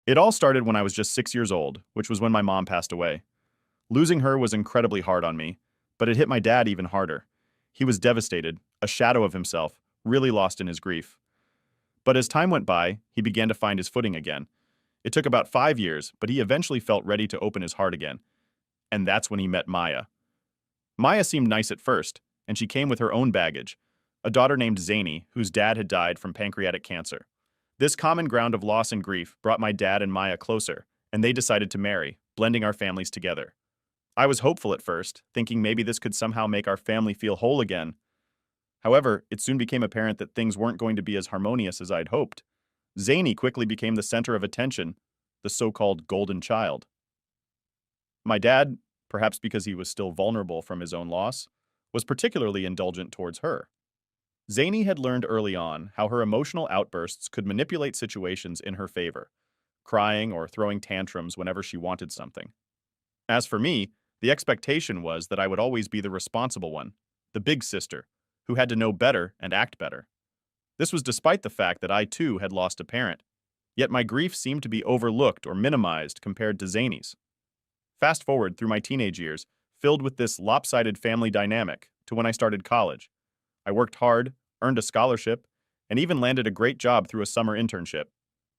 It all started when I was just 6 years old, which was when my mom passed away. Losing her was incredibly hard on me, but it hit my dad even harder. He was devastated, a shadow of himself, really lost in his grief. But as time went by, he began to find his footing again. It took about 5 years, but he eventually felt ready to open his heart again. And that's when he met Maya. Maya seemed nice at first, and she came with her own baggage, a daughter named Zany, whose dad had died from pancreatic cancer. This common ground of loss and grief brought my dad and Maya closer, and they decided to marry, blending our families together. I was hopeful at first, thinking maybe this could somehow make our family feel whole again. However, it soon became apparent that things weren't going to be as harmonious as I'd hoped. Zany quickly became the center of attention, the so-called golden child. My dad, perhaps because he was still vulnerable from his own loss, was particularly indulgent towards her. Zany had learned early on how her emotional outbursts could manipulate situations in her favor, crying or throwing tantrums whenever she wanted something. As for me, the expectation was that I would always be the responsible one, the big sister, who had to know better and act better. This was despite the fact that I too had lost a parent, yet my grief seemed to be overlooked or minimized compared to Zany's. Fast forward through my teenage years, filled with this lopsided family dynamic, to when I started college. I worked hard, earned a scholarship, and even landed a great job through a summer internship.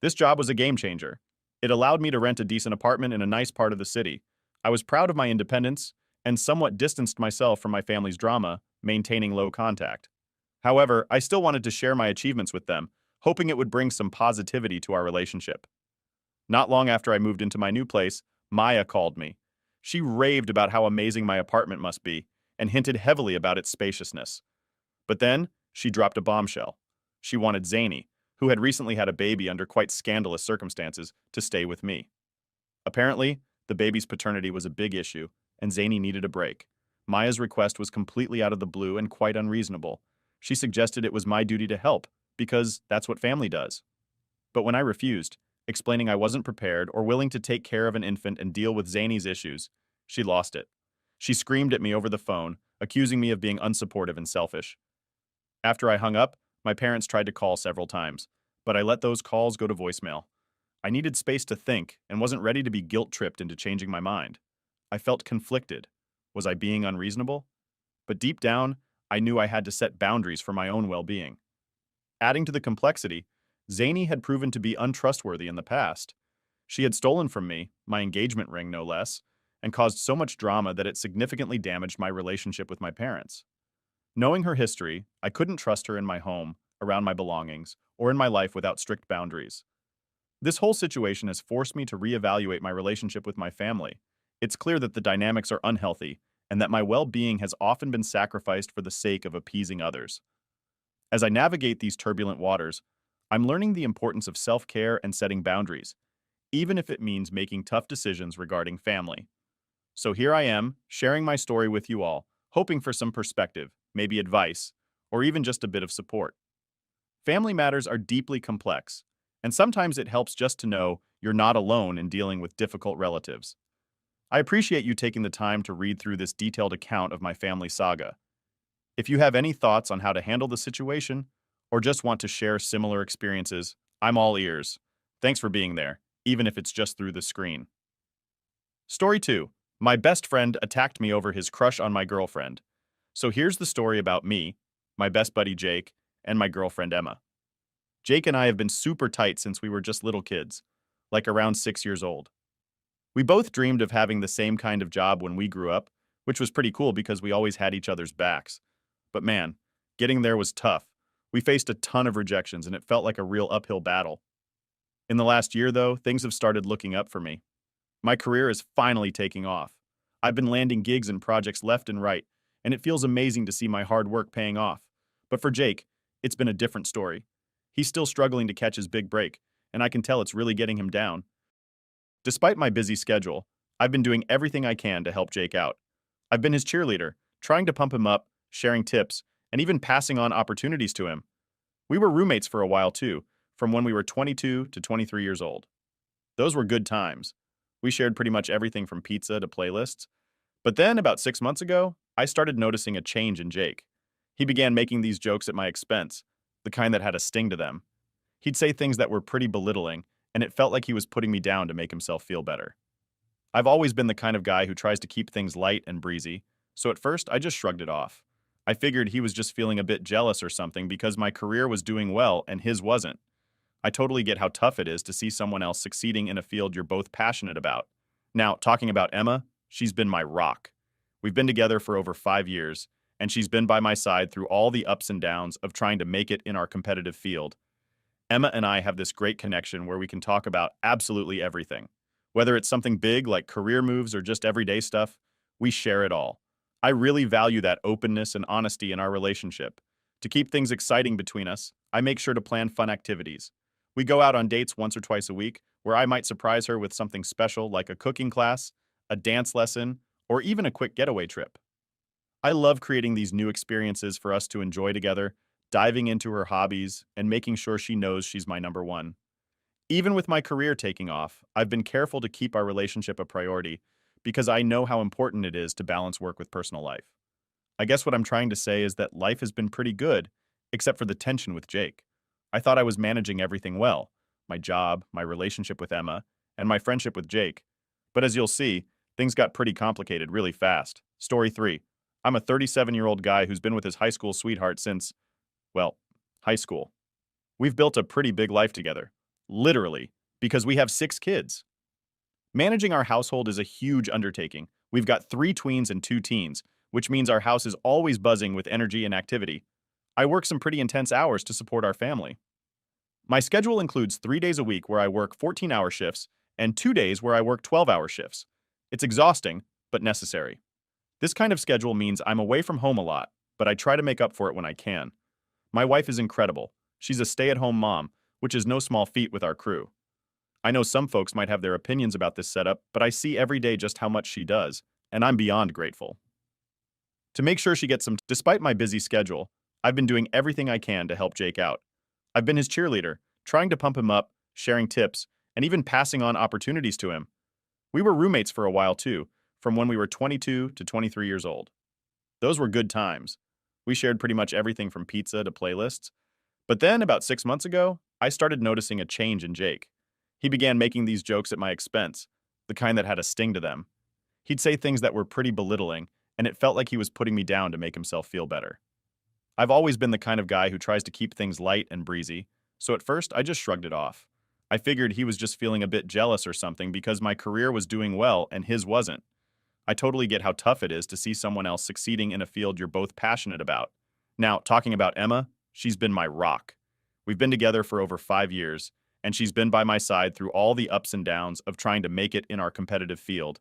This job was a game changer. It allowed me to rent a decent apartment in a nice part of the city. I was proud of my independence and somewhat distanced myself from my family's drama, maintaining low contact. However, I still wanted to share my achievements with them, hoping it would bring some positivity to our relationship. Not long after I moved into my new place, Maya called me. She raved about how amazing my apartment must be and hinted heavily about its spaciousness. But then, she dropped a bombshell. She wanted Zany, who had recently had a baby under quite scandalous circumstances, to stay with me. Apparently, the baby's paternity was a big issue, and Zany needed a break. Maya's request was completely out of the blue and quite unreasonable. She suggested it was my duty to help, because that's what family does. But when I refused, explaining I wasn't prepared or willing to take care of an infant and deal with Zany's issues, she lost it. She screamed at me over the phone, accusing me of being unsupportive and selfish. After I hung up, my parents tried to call several times, but I let those calls go to voicemail. I needed space to think and wasn't ready to be guilt-tripped into changing my mind. I felt conflicted. Was I being unreasonable? But deep down, I knew I had to set boundaries for my own well-being. Adding to the complexity, Zany had proven to be untrustworthy in the past. She had stolen from me, my engagement ring no less, and caused so much drama that it significantly damaged my relationship with my parents. Knowing her history, I couldn't trust her in my home, around my belongings, or in my life without strict boundaries. This whole situation has forced me to reevaluate my relationship with my family. It's clear that the dynamics are unhealthy, and that my well-being has often been sacrificed for the sake of appeasing others. As I navigate these turbulent waters, I'm learning the importance of self-care and setting boundaries, even if it means making tough decisions regarding family. So here I am, sharing my story with you all, hoping for some perspective, maybe advice, or even just a bit of support. Family matters are deeply complex, and sometimes it helps just to know you're not alone in dealing with difficult relatives. I appreciate you taking the time to read through this detailed account of my family saga. If you have any thoughts on how to handle the situation, or just want to share similar experiences, I'm all ears. Thanks for being there, even if it's just through the screen. Story 2. My best friend attacked me over his crush on my girlfriend. So here's the story about me, my best buddy Jake, and my girlfriend Emma. Jake and I have been super tight since we were just little kids, like around 6 years old. We both dreamed of having the same kind of job when we grew up, which was pretty cool because we always had each other's backs. But man, getting there was tough. We faced a ton of rejections and it felt like a real uphill battle. In the last year, though, things have started looking up for me. My career is finally taking off. I've been landing gigs and projects left and right, and it feels amazing to see my hard work paying off. But for Jake, it's been a different story. He's still struggling to catch his big break, and I can tell it's really getting him down. Despite my busy schedule, I've been doing everything I can to help Jake out. I've been his cheerleader, trying to pump him up, sharing tips, and even passing on opportunities to him. We were roommates for a while too, from when we were 22 to 23 years old. Those were good times. We shared pretty much everything from pizza to playlists. But then, about 6 months ago, I started noticing a change in Jake. He began making these jokes at my expense, the kind that had a sting to them. He'd say things that were pretty belittling, and it felt like he was putting me down to make himself feel better. I've always been the kind of guy who tries to keep things light and breezy, so at first I just shrugged it off. I figured he was just feeling a bit jealous or something because my career was doing well and his wasn't. I totally get how tough it is to see someone else succeeding in a field you're both passionate about. Now, talking about Emma, she's been my rock. We've been together for over 5 years, and she's been by my side through all the ups and downs of trying to make it in our competitive field. Emma and I have this great connection where we can talk about absolutely everything. Whether it's something big like career moves or just everyday stuff, we share it all. I really value that openness and honesty in our relationship. To keep things exciting between us, I make sure to plan fun activities. We go out on dates once or twice a week, where I might surprise her with something special like a cooking class, a dance lesson, or even a quick getaway trip. I love creating these new experiences for us to enjoy together, diving into her hobbies, and making sure she knows she's my number one. Even with my career taking off, I've been careful to keep our relationship a priority because I know how important it is to balance work with personal life. I guess what I'm trying to say is that life has been pretty good, except for the tension with Jake. I thought I was managing everything well, my job, my relationship with Emma, and my friendship with Jake. But as you'll see, things got pretty complicated really fast. Story 3. I'm a 37-year-old guy who's been with his high school sweetheart since, well, high school. We've built a pretty big life together. Literally, because we have 6 kids. Managing our household is a huge undertaking. We've got 3 tweens and 2 teens, which means our house is always buzzing with energy and activity. I work some pretty intense hours to support our family. My schedule includes 3 days a week where I work 14-hour shifts and 2 days where I work 12-hour shifts. It's exhausting, but necessary. This kind of schedule means I'm away from home a lot, but I try to make up for it when I can. My wife is incredible. She's a stay-at-home mom, which is no small feat with our crew. I know some folks might have their opinions about this setup, but I see every day just how much she does, and I'm beyond grateful. To make sure she gets despite my busy schedule, I've been doing everything I can to help Jake out. I've been his cheerleader, trying to pump him up, sharing tips, and even passing on opportunities to him. We were roommates for a while too, from when we were 22 to 23 years old. Those were good times. We shared pretty much everything from pizza to playlists. But then, about 6 months ago, I started noticing a change in Jake. He began making these jokes at my expense, the kind that had a sting to them. He'd say things that were pretty belittling, and it felt like he was putting me down to make himself feel better. I've always been the kind of guy who tries to keep things light and breezy, so at first I just shrugged it off. I figured he was just feeling a bit jealous or something because my career was doing well and his wasn't. I totally get how tough it is to see someone else succeeding in a field you're both passionate about. Now, talking about Emma, she's been my rock. We've been together for over 5 years, and she's been by my side through all the ups and downs of trying to make it in our competitive field.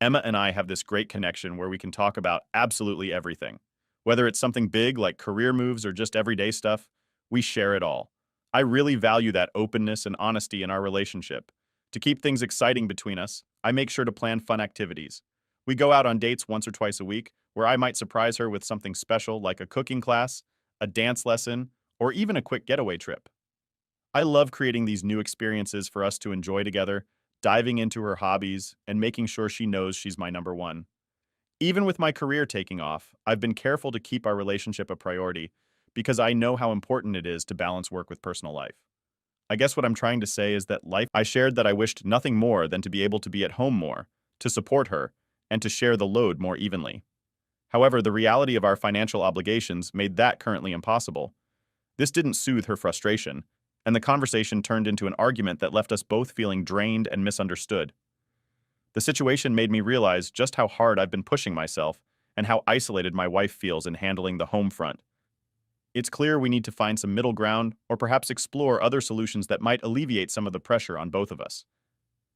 Emma and I have this great connection where we can talk about absolutely everything. Whether it's something big like career moves or just everyday stuff, we share it all. I really value that openness and honesty in our relationship. To keep things exciting between us, I make sure to plan fun activities. We go out on dates once or twice a week, where I might surprise her with something special like a cooking class, a dance lesson, or even a quick getaway trip. I love creating these new experiences for us to enjoy together, diving into her hobbies, and making sure she knows she's my number one. Even with my career taking off, I've been careful to keep our relationship a priority because I know how important it is to balance work with personal life. I guess what I'm trying to say is that I shared that I wished nothing more than to be able to be at home more, to support her, and to share the load more evenly. However, the reality of our financial obligations made that currently impossible. This didn't soothe her frustration, and the conversation turned into an argument that left us both feeling drained and misunderstood. The situation made me realize just how hard I've been pushing myself and how isolated my wife feels in handling the home front. It's clear we need to find some middle ground or perhaps explore other solutions that might alleviate some of the pressure on both of us.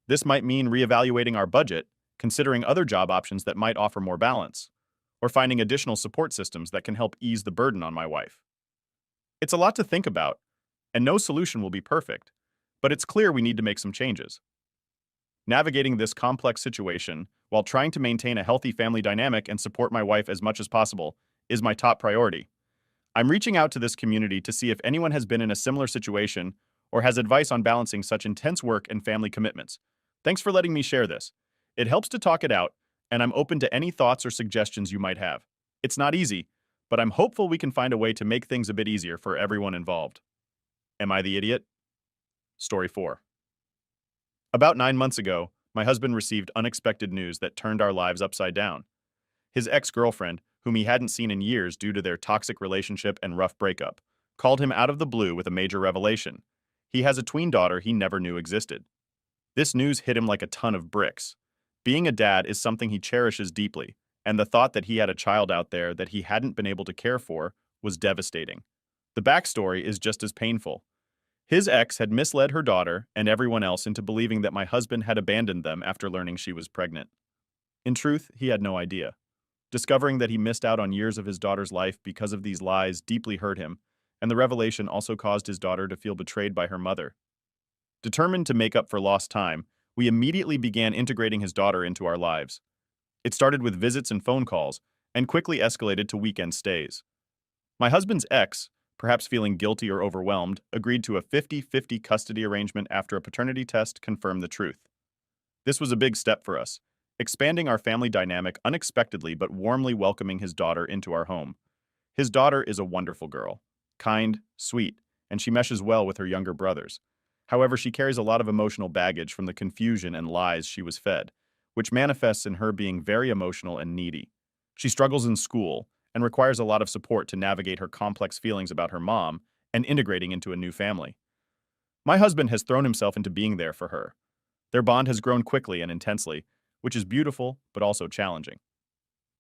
This might mean reevaluating our budget, considering other job options that might offer more balance, or finding additional support systems that can help ease the burden on my wife. It's a lot to think about, and no solution will be perfect, but it's clear we need to make some changes. Navigating this complex situation while trying to maintain a healthy family dynamic and support my wife as much as possible is my top priority. I'm reaching out to this community to see if anyone has been in a similar situation or has advice on balancing such intense work and family commitments. Thanks for letting me share this. It helps to talk it out, and I'm open to any thoughts or suggestions you might have. It's not easy, but I'm hopeful we can find a way to make things a bit easier for everyone involved. Am I the idiot? Story 4. About 9 months ago, my husband received unexpected news that turned our lives upside down. His ex-girlfriend, whom he hadn't seen in years due to their toxic relationship and rough breakup, called him out of the blue with a major revelation. He has a tween daughter he never knew existed. This news hit him like a ton of bricks. Being a dad is something he cherishes deeply, and the thought that he had a child out there that he hadn't been able to care for was devastating. The backstory is just as painful. His ex had misled her daughter and everyone else into believing that my husband had abandoned them after learning she was pregnant. In truth, he had no idea. Discovering that he missed out on years of his daughter's life because of these lies deeply hurt him, and the revelation also caused his daughter to feel betrayed by her mother. Determined to make up for lost time, we immediately began integrating his daughter into our lives. It started with visits and phone calls, and quickly escalated to weekend stays. My husband's ex, perhaps feeling guilty or overwhelmed, agreed to a 50-50 custody arrangement after a paternity test confirmed the truth. This was a big step for us, expanding our family dynamic unexpectedly but warmly welcoming his daughter into our home. His daughter is a wonderful girl, kind, sweet, and she meshes well with her younger brothers. However, she carries a lot of emotional baggage from the confusion and lies she was fed, which manifests in her being very emotional and needy. She struggles in school and requires a lot of support to navigate her complex feelings about her mom and integrating into a new family. My husband has thrown himself into being there for her. Their bond has grown quickly and intensely, which is beautiful but also challenging.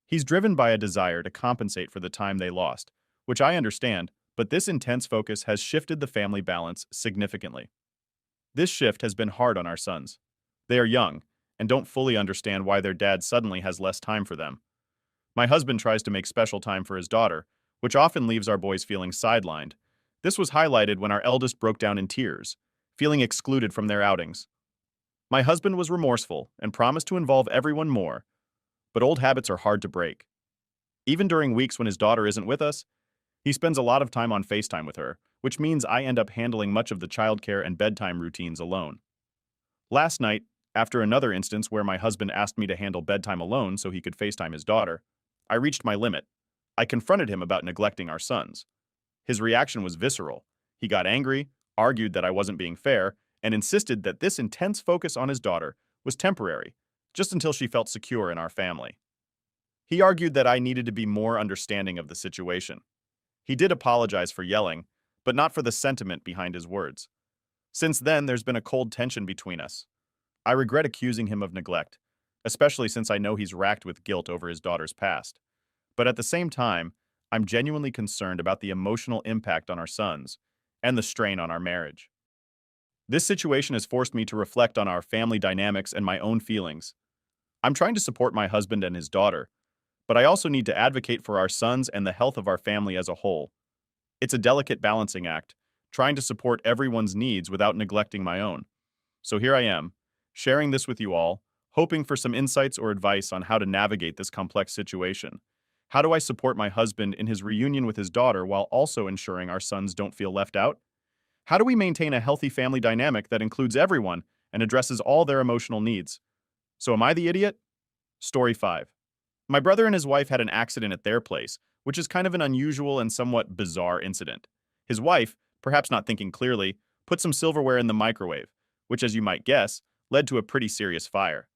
He's driven by a desire to compensate for the time they lost, which I understand, but this intense focus has shifted the family balance significantly. This shift has been hard on our sons. They are young and don't fully understand why their dad suddenly has less time for them. My husband tries to make special time for his daughter, which often leaves our boys feeling sidelined. This was highlighted when our eldest broke down in tears, feeling excluded from their outings. My husband was remorseful and promised to involve everyone more, but old habits are hard to break. Even during weeks when his daughter isn't with us, he spends a lot of time on FaceTime with her, which means I end up handling much of the childcare and bedtime routines alone. Last night, after another instance where my husband asked me to handle bedtime alone so he could FaceTime his daughter, I reached my limit. I confronted him about neglecting our sons. His reaction was visceral. He got angry, argued that I wasn't being fair, and insisted that this intense focus on his daughter was temporary, just until she felt secure in our family. He argued that I needed to be more understanding of the situation. He did apologize for yelling, but not for the sentiment behind his words. Since then, there's been a cold tension between us. I regret accusing him of neglect, especially since I know he's racked with guilt over his daughter's past. But at the same time, I'm genuinely concerned about the emotional impact on our sons and the strain on our marriage. This situation has forced me to reflect on our family dynamics and my own feelings. I'm trying to support my husband and his daughter, but I also need to advocate for our sons and the health of our family as a whole. It's a delicate balancing act, trying to support everyone's needs without neglecting my own. So here I am, sharing this with you all, hoping for some insights or advice on how to navigate this complex situation. How do I support my husband in his reunion with his daughter while also ensuring our sons don't feel left out? How do we maintain a healthy family dynamic that includes everyone and addresses all their emotional needs? So am I the idiot? Story 5. My brother and his wife had an accident at their place, which is kind of an unusual and somewhat bizarre incident. His wife, perhaps not thinking clearly, put some silverware in the microwave, which, as you might guess, led to a pretty serious fire.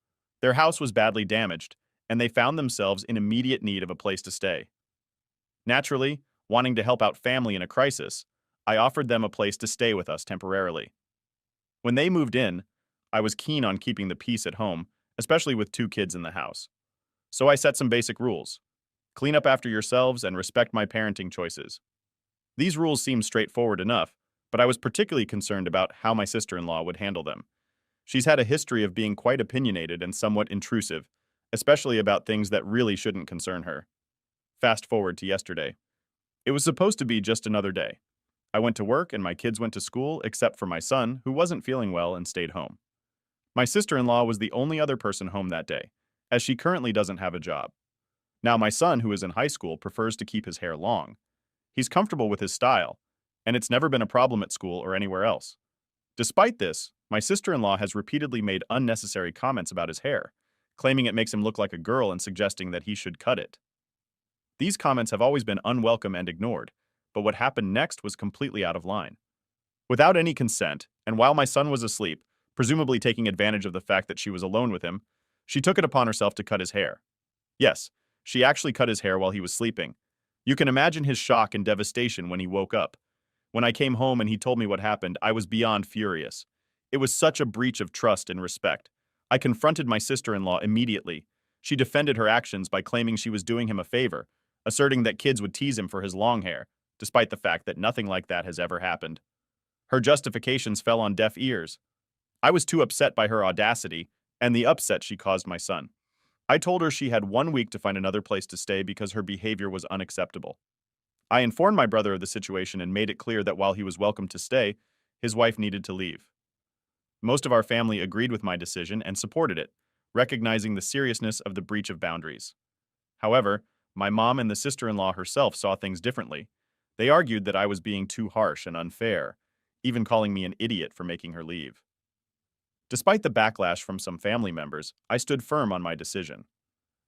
Their house was badly damaged, and they found themselves in immediate need of a place to stay. Naturally, wanting to help out family in a crisis, I offered them a place to stay with us temporarily. When they moved in, I was keen on keeping the peace at home, especially with 2 kids in the house. So I set some basic rules. Clean up after yourselves and respect my parenting choices. These rules seemed straightforward enough, but I was particularly concerned about how my sister-in-law would handle them. She's had a history of being quite opinionated and somewhat intrusive, especially about things that really shouldn't concern her. Fast forward to yesterday. It was supposed to be just another day. I went to work and my kids went to school except for my son, who wasn't feeling well and stayed home. My sister-in-law was the only other person home that day, as she currently doesn't have a job. Now my son, who is in high school, prefers to keep his hair long. He's comfortable with his style, and it's never been a problem at school or anywhere else. Despite this, my sister-in-law has repeatedly made unnecessary comments about his hair, claiming it makes him look like a girl and suggesting that he should cut it. These comments have always been unwelcome and ignored, but what happened next was completely out of line. Without any consent, and while my son was asleep, presumably taking advantage of the fact that she was alone with him, she took it upon herself to cut his hair. Yes, she actually cut his hair while he was sleeping. You can imagine his shock and devastation when he woke up. When I came home and he told me what happened, I was beyond furious. It was such a breach of trust and respect. I confronted my sister-in-law immediately. She defended her actions by claiming she was doing him a favor, asserting that kids would tease him for his long hair, despite the fact that nothing like that has ever happened. Her justifications fell on deaf ears. I was too upset by her audacity and the upset she caused my son. I told her she had 1 week to find another place to stay because her behavior was unacceptable. I informed my brother of the situation and made it clear that while he was welcome to stay, his wife needed to leave. Most of our family agreed with my decision and supported it, recognizing the seriousness of the breach of boundaries. However, my mom and the sister-in-law herself saw things differently. They argued that I was being too harsh and unfair, even calling me an idiot for making her leave. Despite the backlash from some family members, I stood firm on my decision.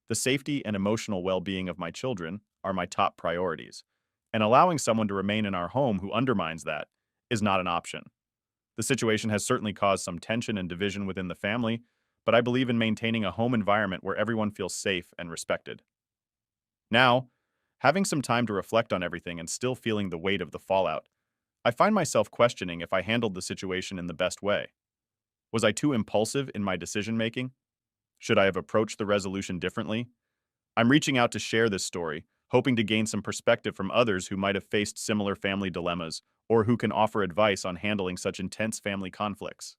The safety and emotional well-being of my children are my top priorities, and allowing someone to remain in our home who undermines that is not an option. The situation has certainly caused some tension and division within the family, but I believe in maintaining a home environment where everyone feels safe and respected. Now, having some time to reflect on everything and still feeling the weight of the fallout, I find myself questioning if I handled the situation in the best way. Was I too impulsive in my decision-making? Should I have approached the resolution differently? I'm reaching out to share this story, hoping to gain some perspective from others who might have faced similar family dilemmas or who can offer advice on handling such intense family conflicts.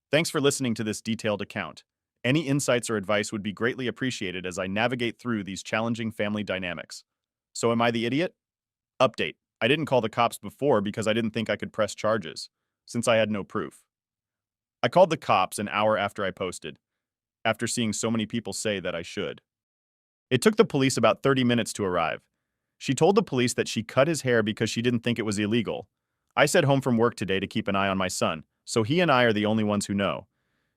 Thanks for listening to this detailed account. Any insights or advice would be greatly appreciated as I navigate through these challenging family dynamics. So am I the idiot? Update. I didn't call the cops before because I didn't think I could press charges, since I had no proof. I called the cops an hour after I posted, after seeing so many people say that I should. It took the police about 30 minutes to arrive. She told the police that she cut his hair because she didn't think it was illegal. I said home from work today to keep an eye on my son, so he and I are the only ones who know.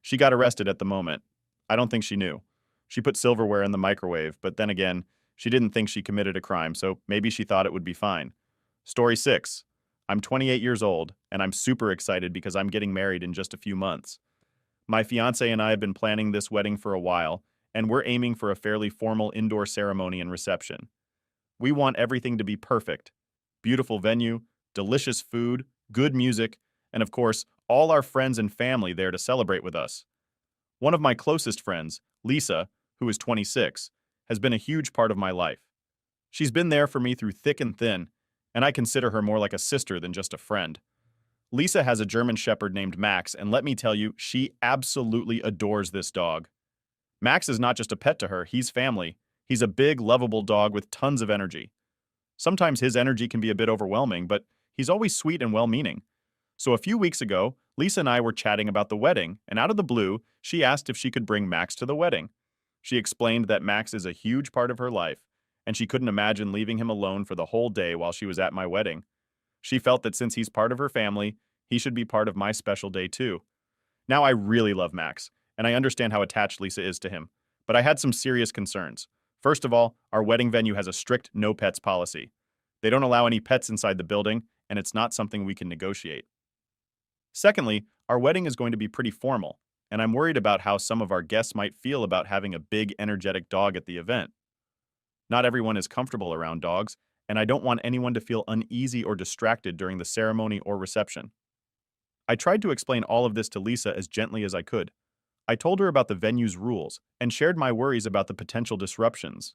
She got arrested at the moment. I don't think she knew. She put silverware in the microwave, but then again, she didn't think she committed a crime, so maybe she thought it would be fine. Story 6. I'm 28 years old, and I'm super excited because I'm getting married in just a few months. My fiancé and I have been planning this wedding for a while, and we're aiming for a fairly formal indoor ceremony and reception. We want everything to be perfect. Beautiful venue, delicious food, good music, and of course, all our friends and family there to celebrate with us. One of my closest friends, Lisa, who is 26, has been a huge part of my life. She's been there for me through thick and thin, and I consider her more like a sister than just a friend. Lisa has a German Shepherd named Max, and let me tell you, she absolutely adores this dog. Max is not just a pet to her, he's family. He's a big, lovable dog with tons of energy. Sometimes his energy can be a bit overwhelming, but he's always sweet and well-meaning. So a few weeks ago, Lisa and I were chatting about the wedding, and out of the blue, she asked if she could bring Max to the wedding. She explained that Max is a huge part of her life, and she couldn't imagine leaving him alone for the whole day while she was at my wedding. She felt that since he's part of her family, he should be part of my special day too. Now I really love Max, and I understand how attached Lisa is to him, but I had some serious concerns. First of all, our wedding venue has a strict no pets policy. They don't allow any pets inside the building, and it's not something we can negotiate. Secondly, our wedding is going to be pretty formal, and I'm worried about how some of our guests might feel about having a big, energetic dog at the event. Not everyone is comfortable around dogs, and I don't want anyone to feel uneasy or distracted during the ceremony or reception. I tried to explain all of this to Lisa as gently as I could. I told her about the venue's rules and shared my worries about the potential disruptions.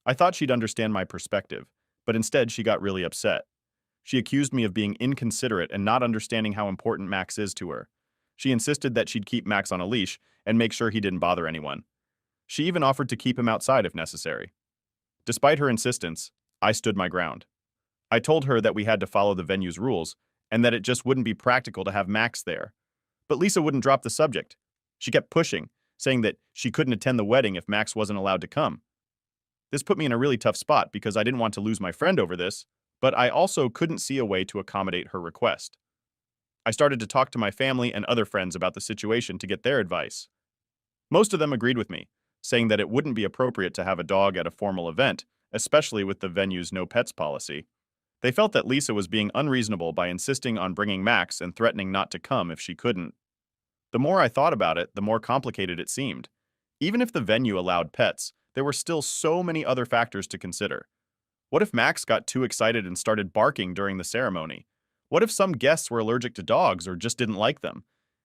I thought she'd understand my perspective, but instead she got really upset. She accused me of being inconsiderate and not understanding how important Max is to her. She insisted that she'd keep Max on a leash and make sure he didn't bother anyone. She even offered to keep him outside if necessary. Despite her insistence, I stood my ground. I told her that we had to follow the venue's rules and that it just wouldn't be practical to have Max there. But Lisa wouldn't drop the subject. She kept pushing, saying that she couldn't attend the wedding if Max wasn't allowed to come. This put me in a really tough spot because I didn't want to lose my friend over this, but I also couldn't see a way to accommodate her request. I started to talk to my family and other friends about the situation to get their advice. Most of them agreed with me, saying that it wouldn't be appropriate to have a dog at a formal event, especially with the venue's no pets policy. They felt that Lisa was being unreasonable by insisting on bringing Max and threatening not to come if she couldn't. The more I thought about it, the more complicated it seemed. Even if the venue allowed pets, there were still so many other factors to consider. What if Max got too excited and started barking during the ceremony? What if some guests were allergic to dogs or just didn't like them?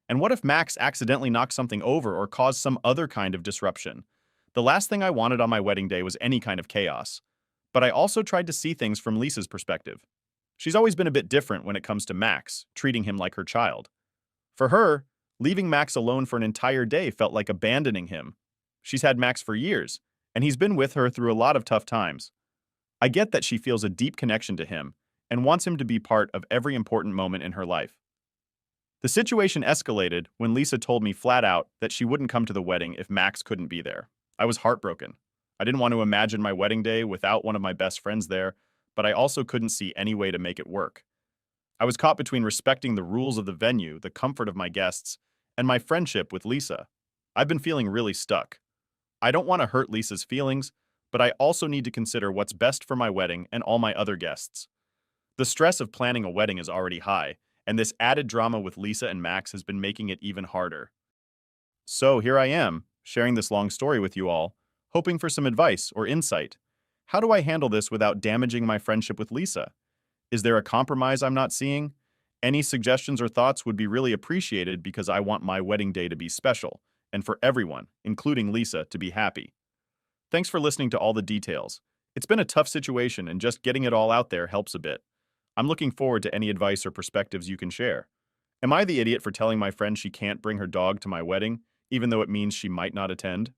And what if Max accidentally knocked something over or caused some other kind of disruption? The last thing I wanted on my wedding day was any kind of chaos. But I also tried to see things from Lisa's perspective. She's always been a bit different when it comes to Max, treating him like her child. For her, leaving Max alone for an entire day felt like abandoning him. She's had Max for years, and he's been with her through a lot of tough times. I get that she feels a deep connection to him and wants him to be part of every important moment in her life. The situation escalated when Lisa told me flat out that she wouldn't come to the wedding if Max couldn't be there. I was heartbroken. I didn't want to imagine my wedding day without one of my best friends there, but I also couldn't see any way to make it work. I was caught between respecting the rules of the venue, the comfort of my guests, and my friendship with Lisa. I've been feeling really stuck. I don't want to hurt Lisa's feelings, but I also need to consider what's best for my wedding and all my other guests. The stress of planning a wedding is already high, and this added drama with Lisa and Max has been making it even harder. So here I am, sharing this long story with you all, hoping for some advice or insight. How do I handle this without damaging my friendship with Lisa? Is there a compromise I'm not seeing? Any suggestions or thoughts would be really appreciated because I want my wedding day to be special, and for everyone, including Lisa, to be happy. Thanks for listening to all the details. It's been a tough situation and just getting it all out there helps a bit. I'm looking forward to any advice or perspectives you can share. Am I the idiot for telling my friend she can't bring her dog to my wedding, even though it means she might not attend?